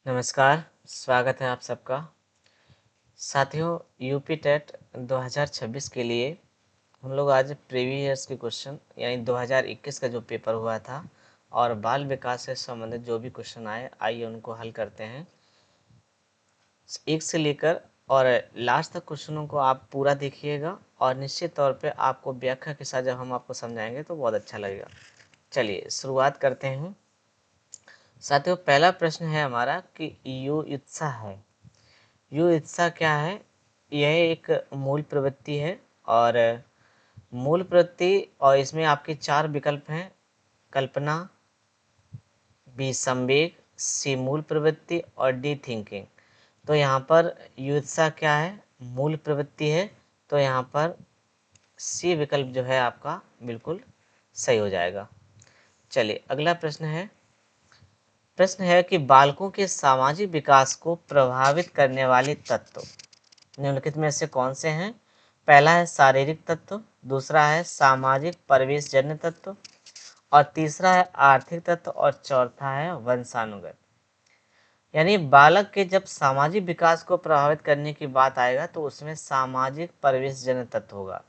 नमस्कार, स्वागत है आप सबका। साथियों, यूपी टेट 2026 के लिए हम लोग आज प्रीवियस ईयर्स के क्वेश्चन यानी 2021 का जो पेपर हुआ था और बाल विकास से संबंधित जो भी क्वेश्चन आए, आइए उनको हल करते हैं। एक से लेकर और लास्ट तक क्वेश्चनों को आप पूरा देखिएगा और निश्चित तौर पे आपको व्याख्या के साथ जब हम आपको समझाएंगे तो बहुत अच्छा लगेगा। चलिए शुरुआत करते हैं। साथियों, पहला प्रश्न है हमारा कि युत्सा है। युत्सा क्या है? यह एक मूल प्रवृत्ति है और मूल प्रवृत्ति और इसमें आपके 4 विकल्प हैं: कल्पना, बी संवेग, सी मूल प्रवृत्ति और डी थिंकिंग। तो यहाँ पर युत्सा क्या है? मूल प्रवृत्ति है। तो यहाँ पर सी विकल्प जो है आपका बिल्कुल सही हो जाएगा। चलिए अगला प्रश्न है कि बालकों के सामाजिक विकास को प्रभावित करने वाले तत्व निम्नलिखित में से कौन से हैं? पहला है शारीरिक तत्व, दूसरा है सामाजिक परिवेशजन्य तत्व और तीसरा है आर्थिक तत्व और चौथा है वंशानुगत। यानी बालक के जब सामाजिक विकास को प्रभावित करने की बात आएगा तो उसमें सामाजिक परिवेशजन्य तत्व होगा।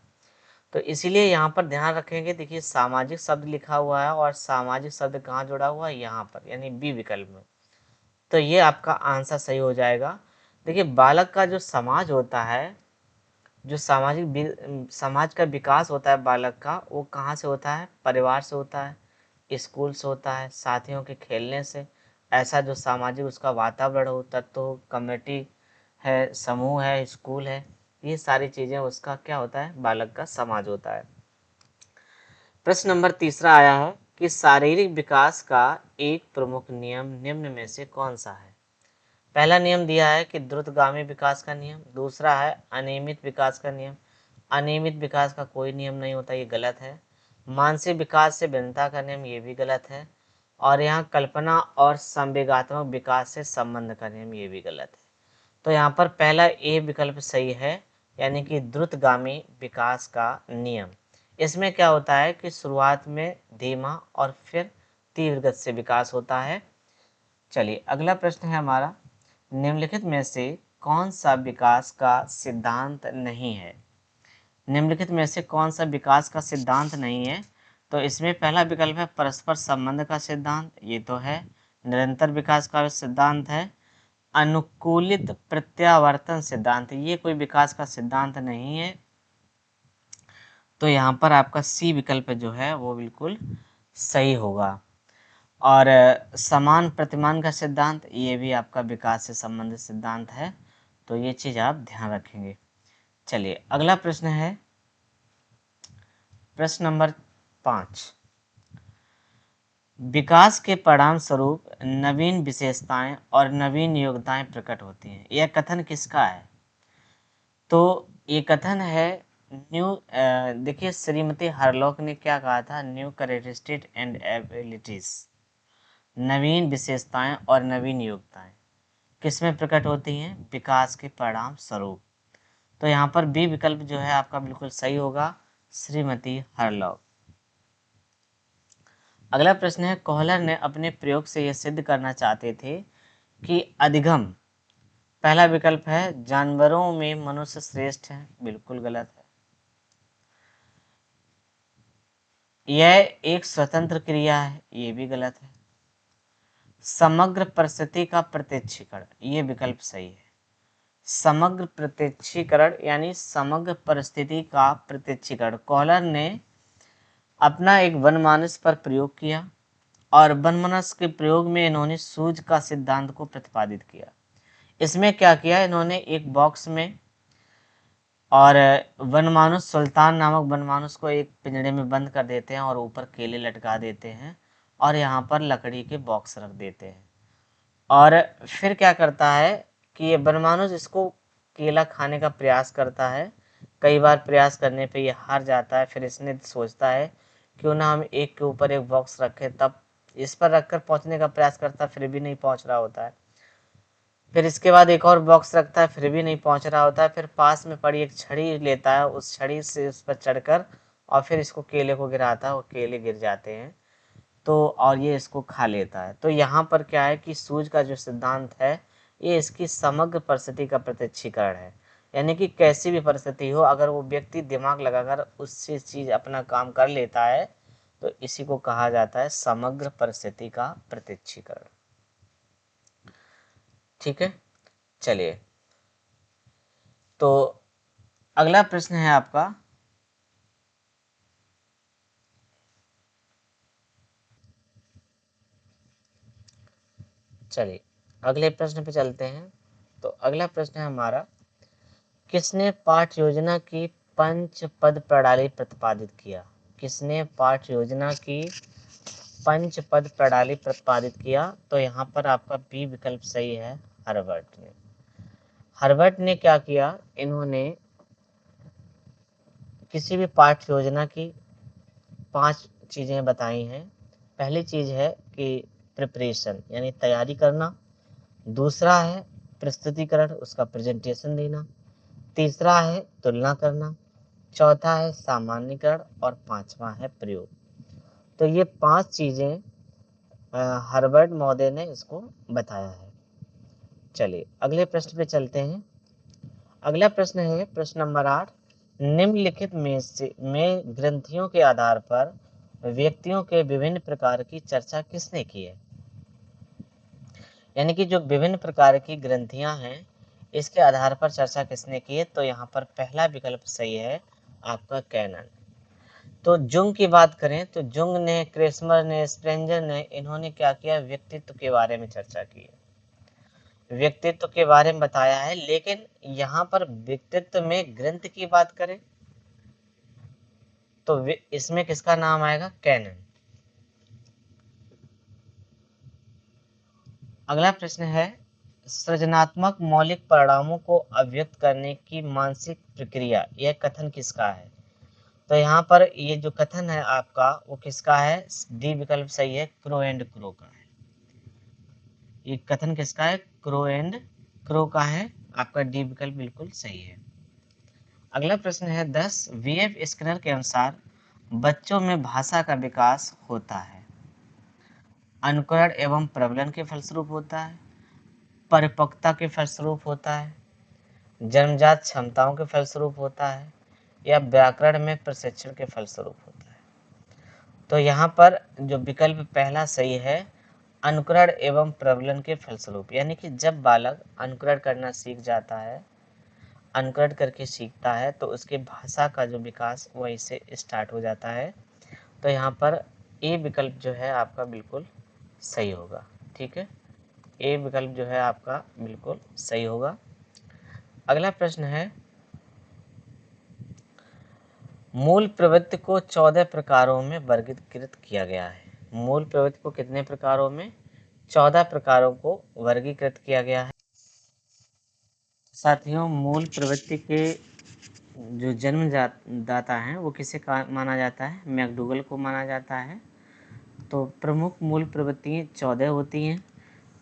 तो इसीलिए यहाँ पर ध्यान रखेंगे। देखिए सामाजिक शब्द लिखा हुआ है और सामाजिक शब्द कहाँ जुड़ा हुआ है? यहाँ पर, यानी बी विकल्प में। तो ये आपका आंसर सही हो जाएगा। देखिए बालक का जो समाज होता है, जो समाज का विकास होता है बालक का, वो कहाँ से होता है? परिवार से होता है, स्कूल से होता है, साथियों के खेलने से। ऐसा जो सामाजिक उसका वातावरण हो, तत्व हो, कम्युनिटी है, समूह है, स्कूल है, ये सारी चीज़ें उसका क्या होता है? बालक का समाज होता है। प्रश्न नंबर तीसरा आया है कि शारीरिक विकास का एक प्रमुख नियम निम्न में से कौन सा है? पहला नियम दिया है कि द्रुतगामी विकास का नियम, दूसरा है अनियमित विकास का नियम। अनियमित विकास का कोई नियम नहीं होता, ये गलत है। मानसिक विकास से भिन्नता का नियम, ये भी गलत है। और यहाँ कल्पना और संवेगात्मक विकास से संबंध का नियम, ये भी गलत है। तो यहाँ पर पहला ए विकल्प सही है, यानी कि द्रुतगामी विकास का नियम। इसमें क्या होता है कि शुरुआत में धीमा और फिर तीव्र गति से विकास होता है। चलिए अगला प्रश्न है हमारा, निम्नलिखित में से कौन सा विकास का सिद्धांत नहीं है? निम्नलिखित में से कौन सा विकास का सिद्धांत नहीं है? तो इसमें पहला विकल्प है परस्पर संबंध का सिद्धांत, ये तो है। निरंतर विकास का सिद्धांत है। अनुकूलित प्रत्यावर्तन सिद्धांत, ये कोई विकास का सिद्धांत नहीं है। तो यहाँ पर आपका सी विकल्प जो है वो बिल्कुल सही होगा। और समान प्रतिमान का सिद्धांत, ये भी आपका विकास से संबंधित सिद्धांत है। तो ये चीज़ आप ध्यान रखेंगे। चलिए अगला प्रश्न है, प्रश्न नंबर 5। विकास के परिणाम स्वरूप नवीन विशेषताएं और नवीन योग्यताएं प्रकट होती हैं, यह कथन किसका है? तो ये कथन है देखिए श्रीमती हरलॉक ने क्या कहा था? न्यू कैरेक्टरिस्टिक एंड एबिलिटीज, नवीन विशेषताएं और नवीन योग्यताएं किसमें प्रकट होती हैं? विकास के परिणाम स्वरूप। तो यहाँ पर बी विकल्प जो है आपका बिल्कुल सही होगा, श्रीमती हरलॉक। अगला प्रश्न है, कोहलर ने अपने प्रयोग से यह सिद्ध करना चाहते थे कि अधिगम, पहला विकल्प है जानवरों में मनुष्य श्रेष्ठ है, बिल्कुल गलत है। यह एक स्वतंत्र क्रिया है, ये भी गलत है। समग्र परिस्थिति का प्रत्यक्षीकरण, ये विकल्प सही है। समग्र प्रत्यक्षीकरण यानी समग्र परिस्थिति का प्रत्यक्षीकरण कोहलर ने अपना एक वनमानस पर प्रयोग किया और वनमानस के प्रयोग में इन्होंने सूझ का सिद्धांत को प्रतिपादित किया। इसमें क्या किया इन्होंने, एक बॉक्स में और वनमानुष सुल्तान नामक वनमानुष को एक पिंजरे में बंद कर देते हैं और ऊपर केले लटका देते हैं और यहाँ पर लकड़ी के बॉक्स रख देते हैं। और फिर क्या करता है कि ये वनमानुष इसको केला खाने का प्रयास करता है। कई बार प्रयास करने पे ये हार जाता है। फिर इसने सोचता है क्यों ना हम एक के ऊपर एक बॉक्स रखें, तब इस पर रखकर पहुंचने का प्रयास करता है, फिर भी नहीं पहुंच रहा होता है। फिर इसके बाद एक और बॉक्स रखता है, फिर भी नहीं पहुंच रहा होता है। फिर पास में पड़ी एक छड़ी लेता है, उस छड़ी से उस पर चढ़कर और फिर इसको केले को गिराता है और केले गिर जाते हैं। तो और ये इसको खा लेता है। तो यहाँ पर क्या है कि सूझ का जो सिद्धांत है ये इसकी समग्र परिस्थिति का प्रत्यक्षीकरण है। यानी कि कैसी भी परिस्थिति हो, अगर वो व्यक्ति दिमाग लगाकर उससे चीज अपना काम कर लेता है तो इसी को कहा जाता है समग्र परिस्थिति का प्रत्यक्षीकरण। ठीक है, चलिए तो अगला प्रश्न है आपका, चलिए अगले प्रश्न पे चलते हैं। तो अगला प्रश्न है हमारा, किसने पाठ योजना की पंच पद प्रणाली प्रतिपादित किया? किसने पाठ योजना की पंच पद प्रणाली प्रतिपादित किया? तो यहाँ पर आपका बी विकल्प सही है, हर्बर्ट ने। हर्बर्ट ने क्या किया, इन्होंने किसी भी पाठ योजना की 5 चीजें बताई हैं। पहली चीज है कि प्रिपरेशन यानी तैयारी करना, दूसरा है प्रस्तुतिकरण, उसका प्रेजेंटेशन देना, तीसरा है तुलना करना, चौथा है सामान्यीकरण और पांचवा है प्रयोग। तो ये 5 चीजें हर्बर्ट महोदय ने इसको बताया है। चलिए अगले प्रश्न पे चलते हैं। अगला प्रश्न है प्रश्न नंबर 8, निम्नलिखित में ग्रंथियों के आधार पर व्यक्तियों के विभिन्न प्रकार की चर्चा किसने की है? यानी कि जो विभिन्न प्रकार की ग्रंथियां हैं इसके आधार पर चर्चा किसने की है? तो यहाँ पर पहला विकल्प सही है आपका, कैनन। तो जुंग की बात करें तो जुंग ने, क्रेस्मर ने, स्प्रेंजर ने, इन्होंने क्या किया, व्यक्तित्व के बारे में चर्चा की है, व्यक्तित्व के बारे में बताया है। लेकिन यहाँ पर व्यक्तित्व में ग्रंथ की बात करें तो इसमें किसका नाम आएगा, कैनन। अगला प्रश्न है, सृजनात्मक मौलिक परिणामों को अभिव्यक्त करने की मानसिक प्रक्रिया, यह कथन किसका है? तो यहाँ पर ये जो कथन है आपका वो किसका है? डी विकल्प सही है, क्रो एंड क्रो का है। ये कथन किसका है? क्रो एंड क्रो का है। आपका डी विकल्प बिल्कुल सही है। अगला प्रश्न है 10, वीएफ स्किनर के अनुसार बच्चों में भाषा का विकास होता है अनुकरण एवं प्रबलन के फलस्वरूप होता है, परिपक्वता के फलस्वरूप होता है, जन्मजात क्षमताओं के फलस्वरूप होता है, या व्याकरण में प्रशिक्षण के फलस्वरूप होता है? तो यहाँ पर जो विकल्प पहला सही है, अनुकरण एवं प्रबलन के फलस्वरूप, यानी कि जब बालक अनुकरण करना सीख जाता है, अनुकरण करके सीखता है तो उसके भाषा का जो विकास वहीं से स्टार्ट हो जाता है। तो यहाँ पर ए विकल्प जो है आपका बिल्कुल सही होगा। ठीक है, ए विकल्प जो है आपका बिल्कुल सही होगा। अगला प्रश्न है, मूल प्रवृत्ति को 14 प्रकारों में वर्गीकृत किया गया है। मूल प्रवृत्ति को कितने प्रकारों में? 14 प्रकारों को वर्गीकृत किया गया है। साथियों, मूल प्रवृत्ति के जो जन्मदाता हैं वो किसे माना जाता है? मैकडूगल को माना जाता है। तो प्रमुख मूल प्रवृत्तियाँ 14 होती हैं।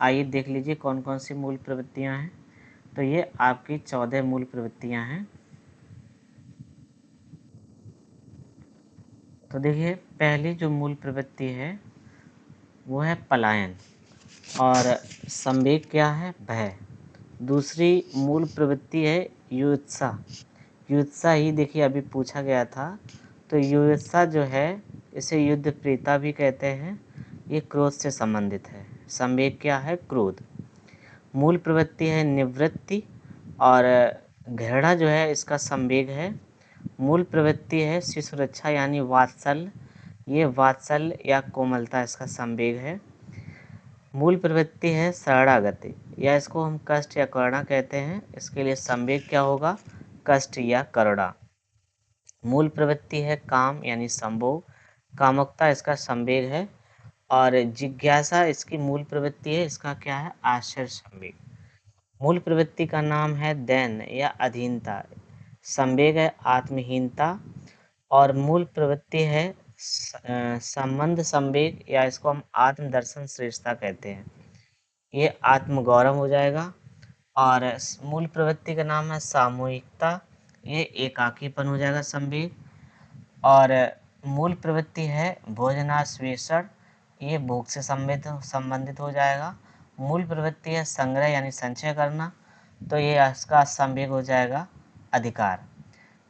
आइए देख लीजिए कौन कौन सी मूल प्रवृत्तियाँ हैं। तो ये आपकी 14 मूल प्रवृत्तियाँ हैं। तो देखिए, पहली जो मूल प्रवृत्ति है वो है पलायन, और संवेग क्या है? भय। दूसरी मूल प्रवृत्ति है युत्सा। युत्सा ही देखिए अभी पूछा गया था। तो युत्सा जो है इसे युद्ध प्रीता भी कहते हैं। ये क्रोध से संबंधित है। संवेग क्या है? क्रोध। मूल प्रवृत्ति है निवृत्ति, और घृणा जो है इसका संवेग है। मूल प्रवृत्ति है शिशुरक्षा यानी वात्सल्य, ये वात्सल्य या कोमलता इसका संवेग है। मूल प्रवृत्ति है शरणागति, या इसको हम कष्ट या करुणा कहते हैं। इसके लिए संवेग क्या होगा? कष्ट या करुणा। मूल प्रवृत्ति है काम यानी संभोग, कामुकता इसका संवेग है। और जिज्ञासा इसकी मूल प्रवृत्ति है, इसका क्या है? आश्चर्य संवेग। मूल प्रवृत्ति का नाम है दैन या अधीनता, संवेग है आत्महीनता। और मूल प्रवृत्ति है संबंध संवेग, या इसको हम आत्मदर्शन श्रेष्ठता कहते हैं। ये आत्मगौरव हो जाएगा। और मूल प्रवृत्ति का नाम है सामूहिकता, ये एकाकीपन हो जाएगा संवेग। और मूल प्रवृत्ति है भोजनाश्वेषण, ये भूख से संबंधित हो जाएगा। मूल प्रवृत्ति है संग्रह यानी संचय करना, तो ये इसका संवेग हो जाएगा अधिकार।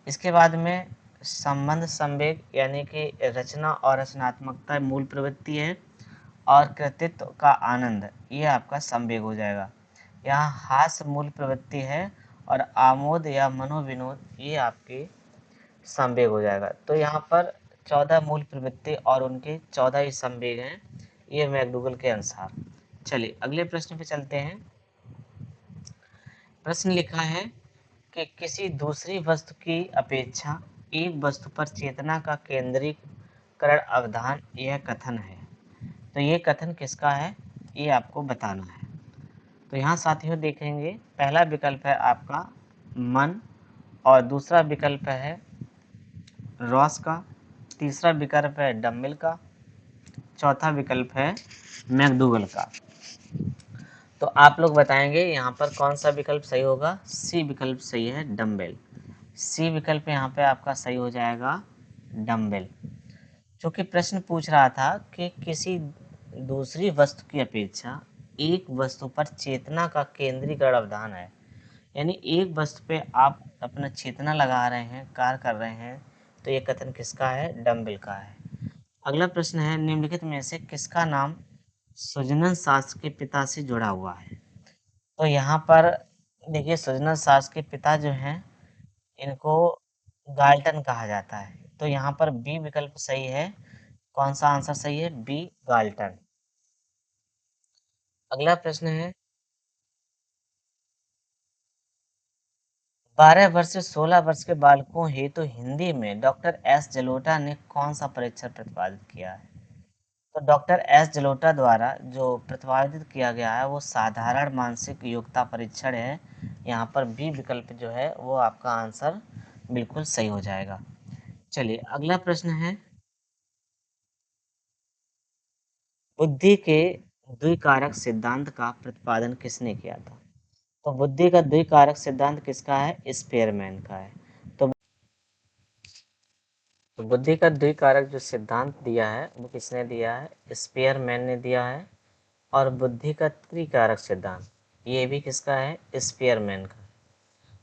इसके बाद में संबंध संवेग यानी कि रचना और रचनात्मकता मूल प्रवृत्ति है, और कृतित्व का आनंद ये आपका संवेग हो जाएगा। यहाँ हास्य मूल प्रवृत्ति है और आमोद या मनोविनोद ये आपके संवेग हो जाएगा। तो यहाँ पर 14 मूल प्रवृत्ति और उनके 14 ही संवेग हैं, ये मैकडूगल के अनुसार। चलिए अगले प्रश्न पे चलते हैं। प्रश्न लिखा है कि किसी दूसरी वस्तु की अपेक्षा एक वस्तु पर चेतना का केंद्रीकरण अवधान यह कथन है। तो ये कथन किसका है, ये आपको बताना है। तो यहाँ साथियों देखेंगे, पहला विकल्प है आपका मन, और दूसरा विकल्प है रॉस का, तीसरा विकल्प है डम्बल का, चौथा विकल्प है मैकडूगल का। तो आप लोग बताएंगे यहाँ पर कौन सा विकल्प सही होगा। सी विकल्प सही है, डम्बल। सी विकल्प यहाँ पे आपका सही हो जाएगा, डम्बल। क्योंकि प्रश्न पूछ रहा था कि किसी दूसरी वस्तु की अपेक्षा एक वस्तु पर चेतना का केंद्रीकरण अवधान है, यानी एक वस्तु पे आप अपना चेतना लगा रहे हैं, कार्य कर रहे हैं, तो ये कथन किसका है, डम्बल का है। अगला प्रश्न है, निम्नलिखित में से किसका नाम सुजनन शास्त्र के पिता से जुड़ा हुआ है। तो यहाँ पर देखिए, सुजनन शास्त्र के पिता जो हैं इनको गाल्टन कहा जाता है। तो यहाँ पर बी विकल्प सही है। कौन सा आंसर सही है, बी गाल्टन। अगला प्रश्न है, 12 वर्ष से 16 वर्ष के बालकों हेतु हिंदी में डॉक्टर एस जलोटा ने कौन सा परीक्षण प्रतिपादित किया है। तो डॉक्टर एस जलोटा द्वारा जो प्रतिपादित किया गया है वो साधारण मानसिक योग्यता परीक्षण है। यहाँ पर बी विकल्प जो है वो आपका आंसर बिल्कुल सही हो जाएगा। चलिए अगला प्रश्न है, बुद्धि के द्विकारक सिद्धांत का प्रतिपादन किसने किया था। तो बुद्धि का द्विकारक सिद्धांत किसका है, स्पेयरमैन का है। तो बुद्धि का द्विकारक जो सिद्धांत दिया है वो किसने दिया है, स्पेयरमैन ने दिया है। और बुद्धि का त्रिकारक सिद्धांत ये भी किसका है, स्पेयरमैन का।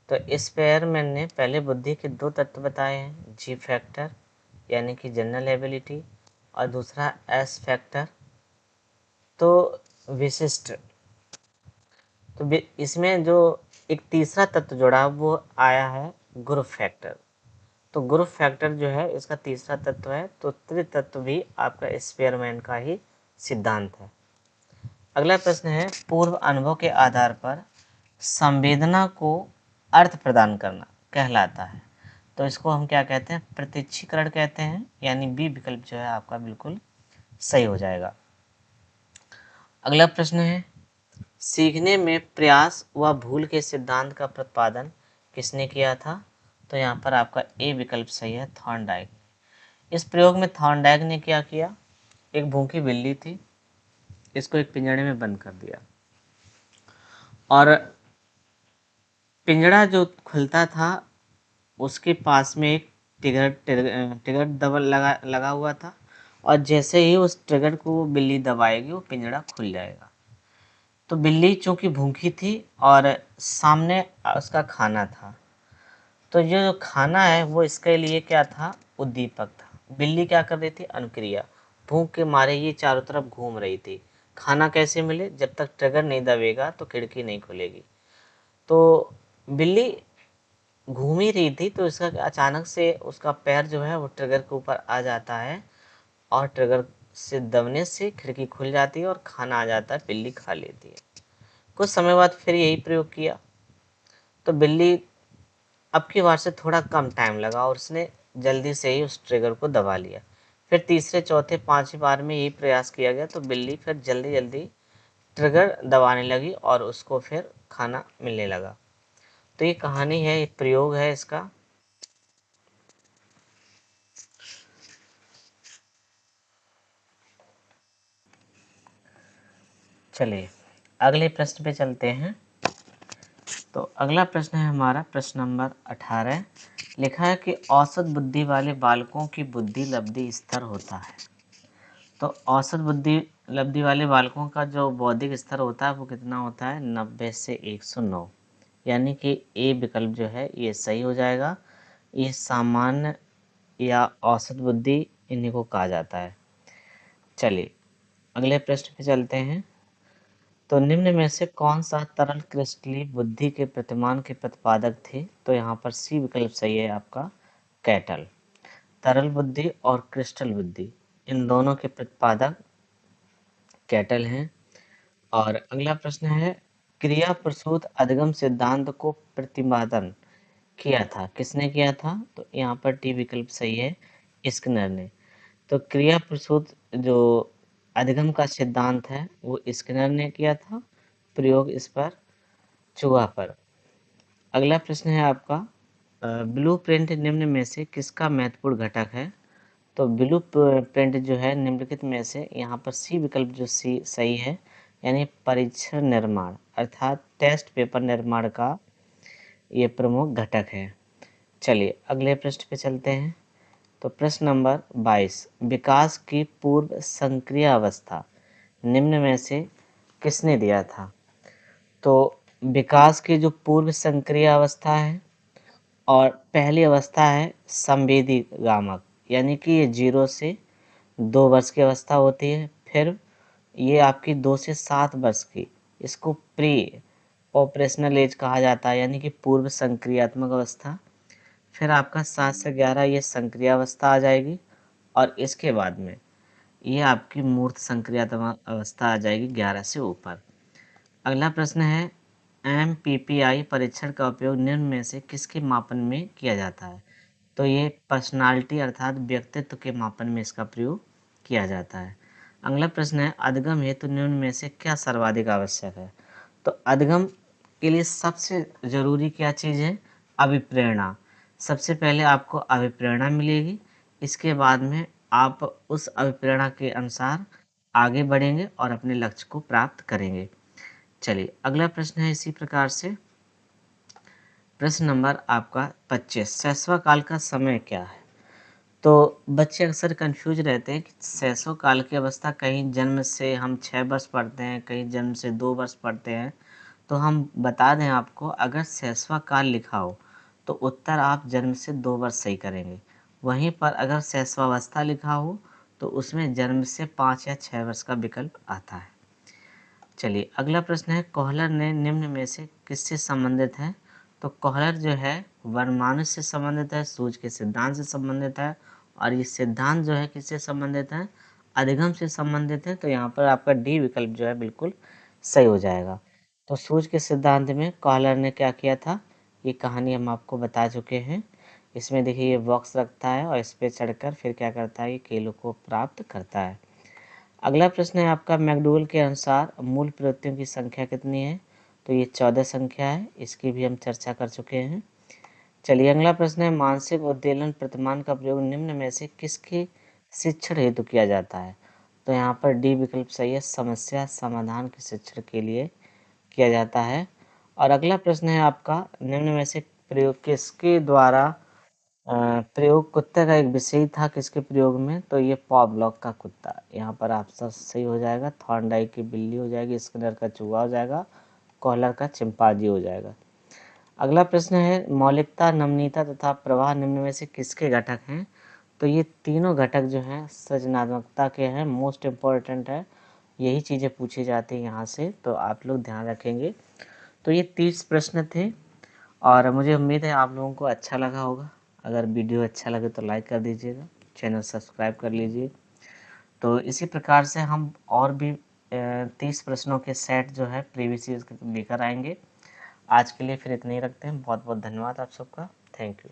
तो स्पेयरमैन ने पहले बुद्धि के दो तत्व बताए हैं, जी फैक्टर यानी कि जनरल एबिलिटी, और दूसरा एस फैक्टर तो विशिष्ट। तो इसमें जो एक तीसरा तत्व जोड़ा वो आया है ग्रुप फैक्टर। तो ग्रुप फैक्टर जो है इसका तीसरा तत्व है। तो त्रितत्व भी आपका स्पेयरमैन का ही सिद्धांत है। अगला प्रश्न है, पूर्व अनुभव के आधार पर संवेदना को अर्थ प्रदान करना कहलाता है। तो इसको हम क्या कहते हैं, प्रत्यक्षीकरण कहते हैं, यानी बी विकल्प जो है आपका बिल्कुल सही हो जाएगा। अगला प्रश्न है, सीखने में प्रयास व भूल के सिद्धांत का प्रतिपादन किसने किया था। तो यहाँ पर आपका ए विकल्प सही है, थॉर्नडाइक। इस प्रयोग में थॉर्नडाइक ने क्या किया, एक भूखी बिल्ली थी, इसको एक पिंजड़े में बंद कर दिया, और पिंजड़ा जो खुलता था उसके पास में एक ट्रिगर दबा लगा हुआ था, और जैसे ही उस ट्रिगर को वो बिल्ली दबाएगी वो पिंजड़ा खुल जाएगा। तो बिल्ली चूंकि भूखी थी और सामने उसका खाना था, तो ये जो खाना है वो इसके लिए क्या था, उद्दीपक था। बिल्ली क्या कर रही थी, अनुक्रिया, भूख के मारे ये चारों तरफ घूम रही थी। खाना कैसे मिले, जब तक ट्रिगर नहीं दबेगा तो खिड़की नहीं खुलेगी। तो बिल्ली घूम ही रही थी, तो इसका अचानक से उसका पैर जो है वो ट्रिगर के ऊपर आ जाता है, और ट्रिगर से दबने से खिड़की खुल जाती है और खाना आ जाता है, बिल्ली खा लेती है। कुछ समय बाद फिर यही प्रयोग किया, तो बिल्ली अब की बार से थोड़ा कम टाइम लगा और उसने जल्दी से ही उस ट्रिगर को दबा लिया। फिर तीसरे चौथे पांचवी बार में यही प्रयास किया गया, तो बिल्ली फिर जल्दी जल्दी ट्रिगर दबाने लगी और उसको फिर खाना मिलने लगा। तो ये कहानी है, ये प्रयोग है इसका। चलिए अगले प्रश्न पे चलते हैं। तो अगला प्रश्न है हमारा प्रश्न नंबर 18। लिखा है कि औसत बुद्धि वाले बालकों की बुद्धि लब्धि स्तर होता है। तो औसत बुद्धि लब्धि वाले बालकों का जो बौद्धिक स्तर होता है वो कितना होता है, 90 से 109। यानी कि ए विकल्प जो है ये सही हो जाएगा। ये सामान्य या औसत बुद्धि इन्हीं को कहा जाता है। चलिए अगले प्रश्न पे चलते हैं। तो निम्न में से कौन सा तरल क्रिस्टलीय बुद्धि के प्रतिमान के प्रतिपादक थे? तो यहाँ पर सी विकल्प सही है आपका, कैटल। तरल बुद्धि और क्रिस्टल बुद्धि इन दोनों के प्रतिपादक कैटल हैं। और अगला प्रश्न है, क्रिया प्रसूत अधिगम सिद्धांत को प्रतिपादन किया था, किसने किया था? तो यहाँ पर टी विकल्प सही है, स्किनर ने। तो क्रिया प्रसूत जो अधिगम का सिद्धांत है वो स्किनर ने किया था, प्रयोग इस पर चूहा पर। अगला प्रश्न है आपका, ब्लू प्रिंट निम्न में से किसका महत्वपूर्ण घटक है? तो ब्लू प्रिंट जो है निम्नलिखित में से यहाँ पर सी विकल्प जो सी सही है, यानी परीक्षण निर्माण अर्थात टेस्ट पेपर निर्माण का ये प्रमुख घटक है। चलिए अगले प्रश्न पे चलते हैं। तो प्रश्न नंबर 22, विकास की पूर्व संक्रिय अवस्था निम्न में से किसने दिया था? तो विकास की जो पूर्व संक्रिय अवस्था है और पहली अवस्था है संवेदी गामक, यानी कि ये 0 से 2 वर्ष की अवस्था होती है। फिर ये आपकी 2 से 7 वर्ष की, इसको प्री ऑपरेशनल एज कहा जाता है, यानी कि पूर्व संक्रियात्मक अवस्था। फिर आपका 7 से 11 ये संक्रिय अवस्था आ जाएगी और इसके बाद में ये आपकी मूर्त संक्रियात्मक अवस्था आ जाएगी 11 से ऊपर। अगला प्रश्न है, MPPI परीक्षण का उपयोग निम्न में से किसके मापन में किया जाता है? तो ये पर्सनालिटी अर्थात व्यक्तित्व के मापन में इसका प्रयोग किया जाता है। अगला प्रश्न है, अधिगम हेतु निम्न में से क्या सर्वाधिक आवश्यक है? तो अधिगम के लिए सबसे जरूरी क्या चीज़ है? अभिप्रेरणा। सबसे पहले आपको अभिप्रेरणा मिलेगी, इसके बाद में आप उस अभिप्रेरणा के अनुसार आगे बढ़ेंगे और अपने लक्ष्य को प्राप्त करेंगे। चलिए अगला प्रश्न है इसी प्रकार से, प्रश्न नंबर आपका 25, शैशव काल का समय क्या है? तो बच्चे अक्सर कंफ्यूज रहते हैं कि शैशव काल की अवस्था कहीं जन्म से हम 6 वर्ष पढ़ते हैं, कहीं जन्म से 2 वर्ष पढ़ते हैं। तो हम बता दें आपको, अगर शैशव काल लिखा हो तो उत्तर आप जन्म से 2 वर्ष सही करेंगे। वहीं पर अगर शैशवावस्था लिखा हो तो उसमें जन्म से 5 या 6 वर्ष का विकल्प आता है। चलिए अगला प्रश्न है, कोहलर ने निम्न में से किससे संबंधित है? तो कोहलर जो है वर्णमानुष से संबंधित है, सूझ के सिद्धांत से संबंधित है, और ये सिद्धांत जो है किससे संबंधित है? अधिगम से संबंधित है। तो यहाँ पर आपका डी विकल्प जो है बिल्कुल सही हो जाएगा। तो सूझ के सिद्धांत में कोहलर ने क्या किया था, ये कहानी हम आपको बता चुके हैं। इसमें देखिए ये बॉक्स रखता है और इस पर चढ़कर फिर क्या करता है, ये केलों को प्राप्त करता है। अगला प्रश्न है आपका, मैकडूगल के अनुसार मूल प्रवृत्तियों की संख्या कितनी है? तो ये 14 संख्या है, इसकी भी हम चर्चा कर चुके हैं। चलिए अगला प्रश्न है, मानसिक उद्दीलन प्रतिमान का प्रयोग निम्न में से किसके शिक्षण हेतु किया जाता है? तो यहाँ पर डी विकल्प सही है, समस्या समाधान के शिक्षण के लिए किया जाता है। और अगला प्रश्न है आपका, निम्न में से प्रयोग किसके द्वारा प्रयोग कुत्ते का एक विषय था किसके प्रयोग में? तो ये पॉवलॉक का कुत्ता। यहाँ पर आप सब सही हो जाएगा, थॉर्नडाइक की बिल्ली हो जाएगी, स्किनर का चूहा हो जाएगा, कोहलर का चिंपांजी हो जाएगा। अगला प्रश्न है, मौलिकता नमनीयता तथा प्रवाह निम्न में से किसके घटक हैं? तो ये तीनों घटक जो हैं सृजनात्मकता के हैं, मोस्ट इम्पोर्टेंट है, यही चीज़ें पूछी जाती हैं यहाँ से, तो आप लोग ध्यान रखेंगे। तो ये 30 प्रश्न थे और मुझे उम्मीद है आप लोगों को अच्छा लगा होगा। अगर वीडियो अच्छा लगे तो लाइक कर दीजिएगा, चैनल सब्सक्राइब कर लीजिए। तो इसी प्रकार से हम और भी 30 प्रश्नों के सेट जो है प्रीवियस ईयर के लेकर आएंगे। आज के लिए फिर इतना ही रखते हैं। बहुत बहुत धन्यवाद आप सबका। Thank you.